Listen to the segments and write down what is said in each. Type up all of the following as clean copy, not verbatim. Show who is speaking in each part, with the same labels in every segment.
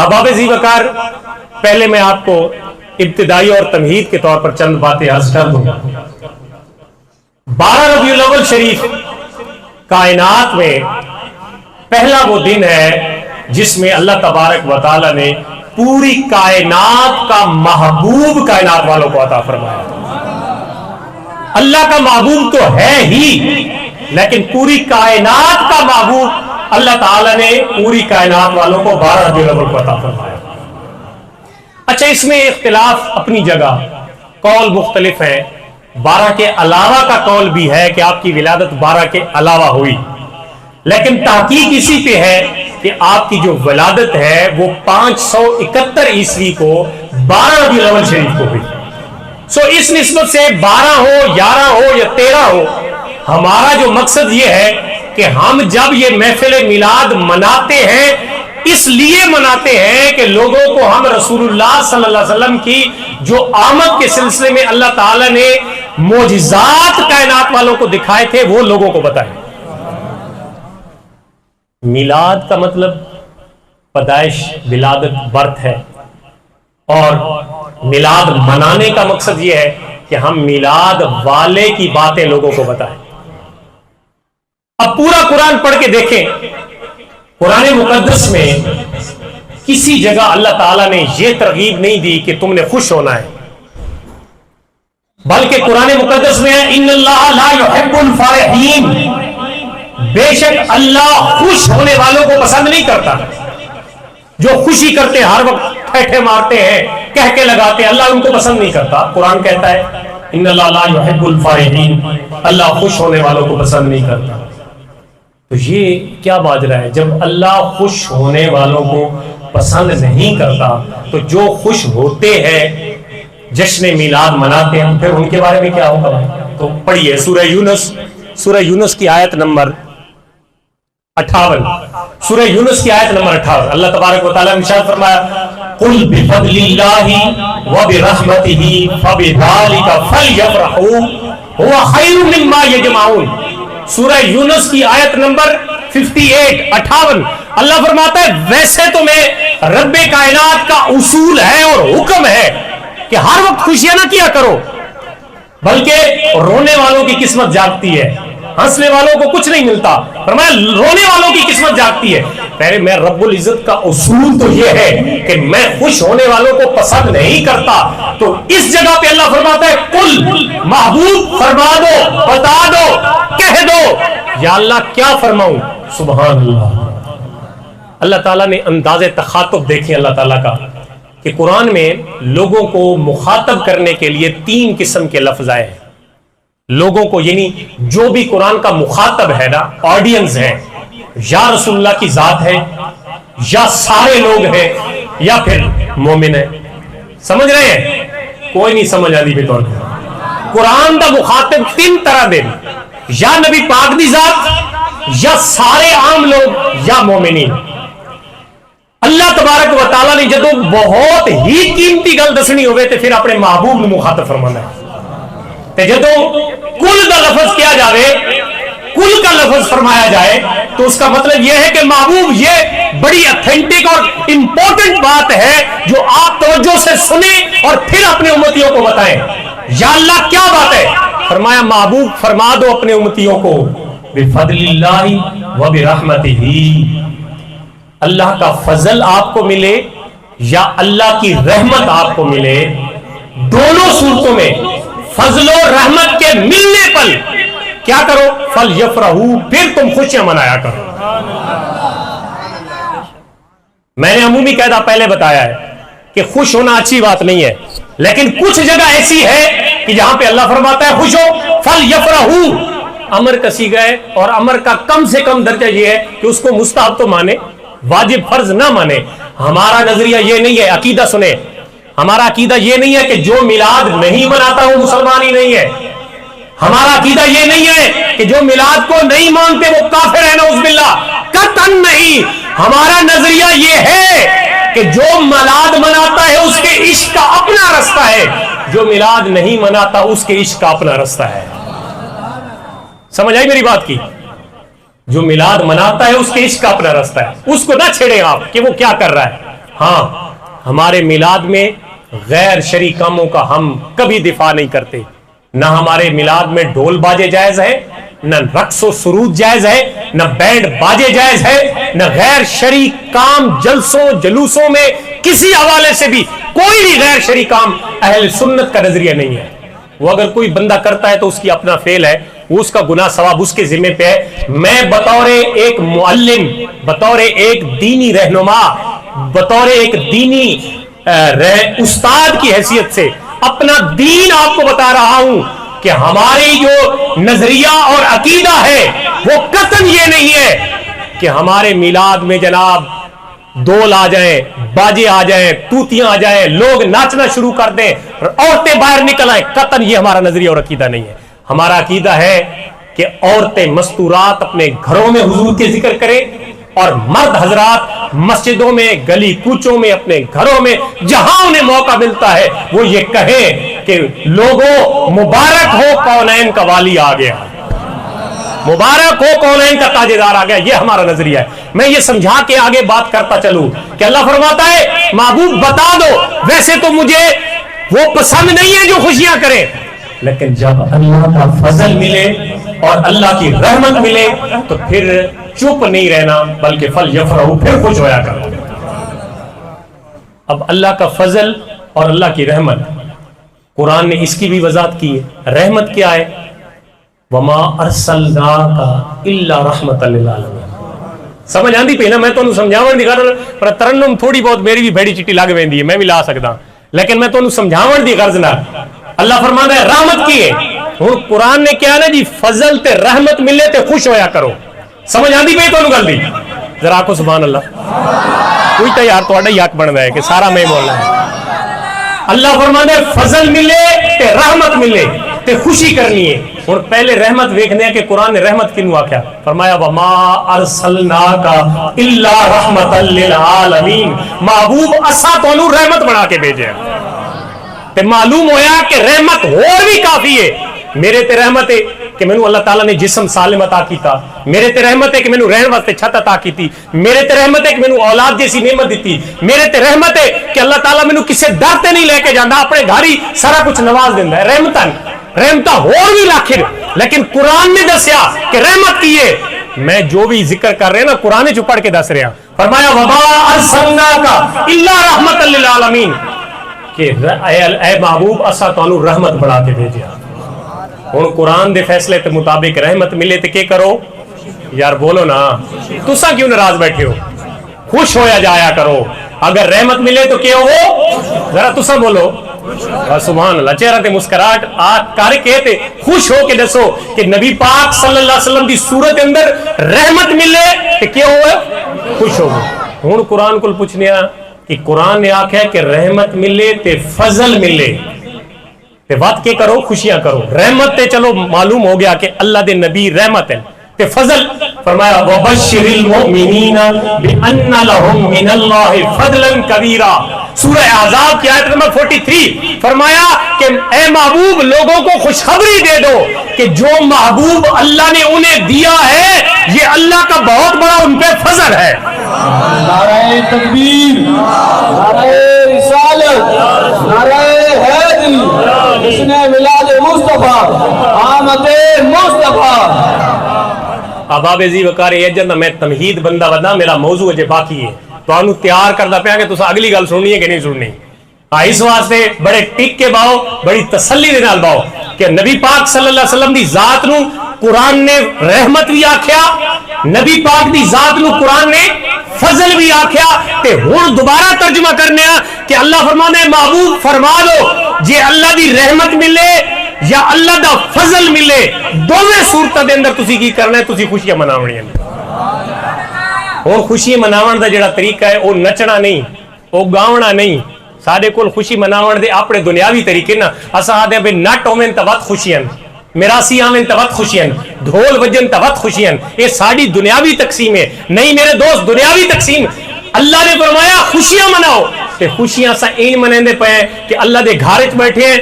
Speaker 1: احباب ذی وقار، پہلے میں آپ کو ابتدائی اور تمہید کے طور پر چند باتیں عرض کر دوں۔ 12 ربیع الاول شریف کائنات میں پہلا وہ دن ہے جس میں اللہ تبارک و تعالی نے پوری کائنات کا محبوب کائنات والوں کو عطا فرمایا۔ اللہ کا محبوب تو ہے ہی، لیکن پوری کائنات کا محبوب اللہ تعالیٰ نے پوری کائنات والوں کو 12 ربیع الاول کو عطا فرمایا۔ اچھا، اس میں اختلاف اپنی جگہ، قول مختلف ہے۔ 12 کے علاوہ کا قول بھی ہے کہ آپ کی ولادت 12 کے علاوہ ہوئی، لیکن تحقیق اسی پہ ہے کہ آپ کی جو ولادت ہے وہ 571 عیسوی کو 12 ربیع الاول شریف کو ہوئی۔ سو اس نسبت سے 12 ہو، 11 ہو یا 13 ہو، ہمارا جو مقصد یہ ہے کہ ہم جب یہ محفل میلاد مناتے ہیں اس لیے مناتے ہیں کہ لوگوں کو ہم رسول اللہ صلی اللہ علیہ وسلم کی جو آمد کے سلسلے میں اللہ تعالیٰ نے معجزات کائنات والوں کو دکھائے تھے وہ لوگوں کو بتائیں۔ میلاد کا مطلب پیدائش، ولادت، برتھ ہے، اور میلاد منانے کا مقصد یہ ہے کہ ہم میلاد والے کی باتیں لوگوں کو بتائیں۔ اب پورا قرآن پڑھ کے دیکھیں، قرآن مقدس میں کسی جگہ اللہ تعالیٰ نے یہ ترغیب نہیں دی کہ تم نے خوش ہونا ہے، بلکہ قرآن مقدس میں ہے ان اللہ لا يحب الفرحین، بے شک اللہ خوش ہونے والوں کو پسند نہیں کرتا۔ جو خوشی کرتے ہیں، ہر وقت ٹھٹھے مارتے ہیں، کہہ کے لگاتے ہیں، اللہ ان کو پسند نہیں کرتا۔ قرآن کہتا ہے ان اللہ لا يحب الفرحین، اللہ خوش ہونے والوں کو پسند نہیں کرتا۔ تو یہ کیا باجرا ہے؟ جب اللہ خوش ہونے والوں کو پسند نہیں کرتا تو جو خوش ہوتے ہیں، جشن میلاد مناتے ہیں، پھر ان کے بارے میں کیا ہوگا؟ تو پڑھیے سورہ یونس کی آیت نمبر 58، سورہ یونس کی آیت نمبر 58، اللہ تبارک و تعالیٰ نے ارشاد فرمایا قل بفضل اللہ وبرحمتہ فبذلک فلیفرحوا هو خیر مما یجمعون۔ سورہ یونس کی آیت نمبر 58 اللہ فرماتا ہے ویسے تو میں رب کائنات کا اصول ہے اور حکم ہے کہ ہر وقت خوشیاں نہ کیا کرو، بلکہ رونے والوں کی قسمت جاگتی ہے، ہنسنے والوں کو کچھ نہیں ملتا۔ فرمایا رونے والوں کی قسمت جاگتی ہے۔ پہلے میں رب العزت کا اصول تو یہ ہے کہ میں خوش ہونے والوں کو پسند نہیں کرتا، تو اس جگہ پہ اللہ فرماتا ہے قل، محبوب فرما دو، بتا دو، کہہ دو۔ یا اللہ کیا فرماؤں؟ سبحان اللہ۔ اللہ تعالیٰ نے انداز تخاطب دیکھیں اللہ تعالیٰ کا، کہ قرآن میں لوگوں کو مخاطب کرنے کے لیے 3 قسم کے لفظ آئے ہیں۔ لوگوں کو یعنی جو بھی قرآن کا مخاطب ہے نا، آڈینس ہے، یا رسول اللہ کی ذات ہے، یا سارے لوگ ہیں، یا پھر مومن ہے۔ سمجھ رہے ہیں؟ کوئی نہیں سمجھ آتی بے طور قرآن دا مخاطب 3 طرح دے، یا نبی پاک دی ذات، یا سارے عام لوگ، یا مومنین۔ اللہ تبارک و تعالیٰ نے جدو بہت ہی قیمتی گل دسنی ہوئے تو پھر اپنے محبوب نے مخاطب فرمانا ہے۔ تے جدو کل کا لفظ کیا جائے، کل کا لفظ فرمایا جائے، تو اس کا مطلب یہ ہے کہ محبوب یہ بڑی اتھینٹک اور امپورٹنٹ بات ہے جو آپ توجہ سے سنیں اور پھر اپنے امتیوں کو بتائیں۔ یا اللہ کیا بات ہے؟ فرمایا محبوب فرما دو اپنے امتیوں کو بفضل اللہ وبرحمتہ، اللہ کا فضل آپ کو ملے یا اللہ کی رحمت آپ کو ملے، دونوں صورتوں میں فضل و رحمت کے ملنے پر کیا کرو؟ فلیفرحوا، پھر تم خوشیاں منایا کرو۔ میں نے عمومی قاعدہ پہلے بتایا ہے کہ خوش ہونا اچھی بات نہیں ہے، لیکن کچھ جگہ ایسی ہے کہ جہاں پہ اللہ فرماتا ہے خوش ہو، فلیفرحوا، امر کا صیغہ ہے، اور امر کا کم سے کم درجہ یہ ہے کہ اس کو مستحب تو مانے، واجب فرض نہ مانے۔ ہمارا نظریہ یہ نہیں ہے، عقیدہ سنے، ہمارا عقیدہ یہ نہیں ہے کہ جو میلاد نہیں مناتا وہ مسلمان ہی نہیں ہے۔ ہمارا عقیدہ یہ نہیں ہے کہ جو میلاد کو نہیں مانتے وہ کافر ہے، نعوذ باللہ، قطعاً نہیں۔ ہمارا نظریہ یہ ہے کہ جو میلاد مناتا ہے اس کے عشق کا اپنا رستہ ہے، جو میلاد نہیں مناتا اس کے عشق کا اپنا رستہ ہے۔ سمجھ آئی میری بات کی؟ جو میلاد مناتا ہے اس کے عشق کا اپنا رستہ ہے، اس کو نہ چھیڑیں آپ کہ وہ کیا کر رہا ہے۔ ہاں ہمارے میلاد میں غیر شرعی کاموں کا ہم کبھی دفاع نہیں کرتے. نہ ہمارے میلاد میں ڈھول باجے جائز ہے، نہ رقص و سرود جائز ہے، نہ بینڈ باجے جائز ہے، نہ غیر شرعی کام جلسوں جلوسوں میں کسی حوالے سے بھی کوئی بھی غیر شرعی کام اہل سنت کا نظریہ نہیں ہے. وہ اگر کوئی بندہ کرتا ہے تو اس کی اپنا فعل ہے، اس کا گناہ ثواب اس کے ذمہ پہ ہے. میں بطور ایک معلم، بطور ایک دینی رہنما، بطور ایک دینی استاد کی حیثیت سے اپنا دین آپ کو بتا رہا ہوں کہ ہماری جو نظریہ اور عقیدہ ہے وہ قطعاً یہ نہیں ہے کہ ہمارے میلاد میں جناب ڈول آ جائیں، باجے آ جائیں، توتیاں آ جائیں، لوگ ناچنا شروع کر دیں، عورتیں باہر نکل آئیں. قطعاً یہ ہمارا نظریہ اور عقیدہ نہیں ہے. ہمارا عقیدہ ہے کہ عورتیں مستورات اپنے گھروں میں حضور کے ذکر کریں، اور مرد حضرات مسجدوں میں، گلی کوچوں میں، اپنے گھروں میں جہاں انہیں موقع ملتا ہے وہ یہ کہیں کہ لوگوں مبارک ہو کونین کا والی آ گیا، مبارک ہو کونین کا تاجدار آ گیا. یہ ہمارا نظریہ ہے. میں یہ سمجھا کے آگے بات کرتا چلوں کہ اللہ فرماتا ہے محبوب بتا دو، ویسے تو مجھے وہ پسند نہیں ہے جو خوشیاں کریں، لیکن جب اللہ کا فضل ملے اور اللہ کی رحمت ملے تو پھر چپ نہیں رہنا بلکہ فلیفرحوا، پھر خوش ہویا کرو. اب اللہ کا فضل اور اللہ کی رحمت، قرآن نے اس کی بھی وضاحت کی ہے. رحمت کیا ہے؟ وما ارسلناک الا رحمت للعالمین. سمجھ آندی پئی نا؟ میں تانوں سمجھاون دی غرض پر ترنم تھوڑی بہت میری بھی بھڑی چٹی لگ ویندی ہے، میں بھی لا سکدا، لیکن میں تانوں سمجھاون دی غرض نال اللہ فرماندا ہے رحمت کی ہے. ہن قرآن نے کیا نا جی فضل تے رحمت ملے تے خوش ہویا کرو. سمجھ آندی پئی تانوں گل دی؟ ذرا آکھو سبحان اللہ. کوئی تو یار تہاڈا ہی حق بندا ہے کہ سارا میں بولنا ہے. اللہ فرماندا ہے فضل ملے تے رحمت ملے تے خوشی کرنی ہے. ہن پہلے رحمت ویکھنے ہیں کہ قرآن نے رحمت کینوں آکھیا. فرمایا وما ارسلناک الا رحمت للعالمین. محبوب اساں تانوں رحمت بنا کے بھیجیا تے معلوم ہویا کہ رحمت اور بھی کافی ہے. میرے تے رحمت ہے کہ مینوں اللہ تعالیٰ نے جسم سالم عطا کیتا، میرے تے رحمت ہے کہ مینوں رہن واسطے چھت عطا کیتی، میرے تے رحمت ہے کہ مینوں اولاد جیسی نعمت دیتی، میرے تے رحمت ہے کہ اللہ تعالیٰ مینوں کسے ڈر تے نہیں لے کے جاندا، اپنے گھر ہی سارا کچھ نواز دیندا ہے. رحمتاں اور بھی لاکھر. لیکن قرآن نے دسیا کہ رحمت کی ہے. میں جو بھی ذکر کر رہے ہیں نا قرآن چ پڑھ کے دس رہا. فرمایا وما ارسلناک الا رحمت للعالمین کہ اے محبوب اساں تانوں رحمت بنا کے بھیجیا. ہن قرآن دے فیصلے تے مطابق رحمت ملے تے کی کرو یار؟ بولو نا، تساں کیوں ناراض بیٹھے ہو؟ خوش ہویا جایا کرو. اگر رحمت ملے تو کیا ہو؟ ذرا تساں بولو سبحان اللہ. چہرہ تے مسکراہٹ کر کے تے خوش ہو کے دسو کہ نبی پاک صلی اللہ علیہ وسلم دی صورت اندر رحمت ملے تے کیا ہوئے؟ خوش ہو گئے. ہن قرآن کو پوچھنے کہ قرآن نے آکھیا کہ رحمت ملے تے فضل ملے تے بات کے کرو؟ خوشیاں کرو. رحمت تے چلو معلوم ہو گیا کہ اللہ دے نبی رحمت ہے. تے فضل فرمایا وبشر المؤمنین بان لهم من اللہ فضلا کبیرا. سورہ احزاب کی آیت نمبر 43 فرمایا کہ اے محبوب لوگوں کو خوشخبری دے دو کہ جو محبوب اللہ نے انہیں دیا ہے یہ اللہ کا بہت بڑا ان پہ فضل ہے.
Speaker 2: نعرہ تکبیر، نعرہ رسالت، نعرہ حیدری، جشن میلاد مصطفیٰ، آمد مصطفیٰ.
Speaker 1: اباب زی وقار ایجن میں تمہید بندہ ودا میرا موضوع اجے باقی ہے تو انو تیار کردا پیا کہ تساں اگلی گل سننی ہے کہ نہیں سننی. اس واسطے بڑے ٹک کے باؤ، بڑی تسلی دے نال باؤ کہ نبی پاک صلی اللہ علیہ وسلم دی ذات نو قرآن نے رحمت بھی آکھیا، نبی پاک دی ذات نو قرآن نے فضل بھی آکھیا. تے ہن دوبارہ ترجمہ کرنے کہ اللہ فرمانے محبوب فرما دو جے اللہ دی رحمت ملے یا اللہ دا فضل ملے دونوں صورتاں دے اندر تسی کی کرنا ہے؟ تسی خوشیاں مناونیاں. اور خوشی مناون دا جڑا طریقہ ہے وہ نچنا نہیں، وہ گاونا نہیں. سارے کول خوشی مناون دے اپنے دنیاوی طریقے نا. اساں آدھے بھئی نٹ ہوویں تے وقت خوشیاں، میراسی آویں تے وقت خوشیاں، ڈھول وجن تے وقت خوشیاں. یہ ساری دنیاوی تقسیم ہے. نہیں میرے دوست، دنیاوی تقسیم. اللہ نے فرمایا خوشیاں مناؤ تے خوشیاں سا این منیندے پے کہ اللہ دے گھر وچ بیٹھے ہیں،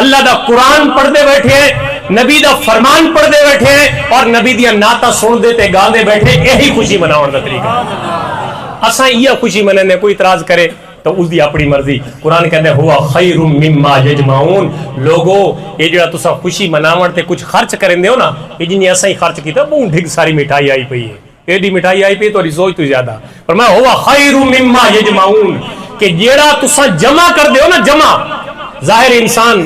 Speaker 1: اللہ دا قرآن پڑھتے بیٹھے ہیں، نبی دا فرمان پڑھتے بیٹھے ہیں اور نبی دیا نعتاں سنتے تے گاندے بیٹھے. یہی خوشی مناؤن دا طریقہ. اساں یہ خوشی منانے کوئی اعتراض کرے تو اس دی اپنی مرضی. قرآن کہتے ہیں ہوا خیر مما یجمعون. لوگو یہ جڑا تسا خوشی مناون تے کچھ خرچ کرندے ہو نا, یہ جنہیں ایسا ہی خرچ کیتا بہت ڈھگ ساری مٹھائی آئی پئی ہے, ایڈی مٹھائی آئی پئی تو سوچ تو زیادہ. فرمایا ہوا خیر مما یجمعون, کہ جیڑا تسا جمع کر دے ہو نا, جمع ظاہر انسان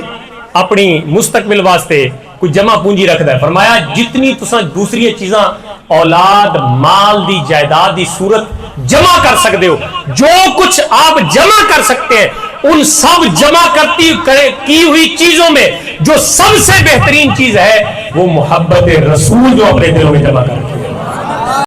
Speaker 1: اپنی مستقبل واسطے کچھ جمع پونجی رکھتا ہے. فرمایا جتنی تسا دوسری چیزاں اولاد مال دی جائیداد دی صورت جمع کر سکتے ہو, جو کچھ آپ جمع کر سکتے ہیں ان سب جمع کی ہوئی چیزوں میں جو سب سے بہترین چیز ہے وہ محبت رسول جو اپنے دلوں میں جمع کر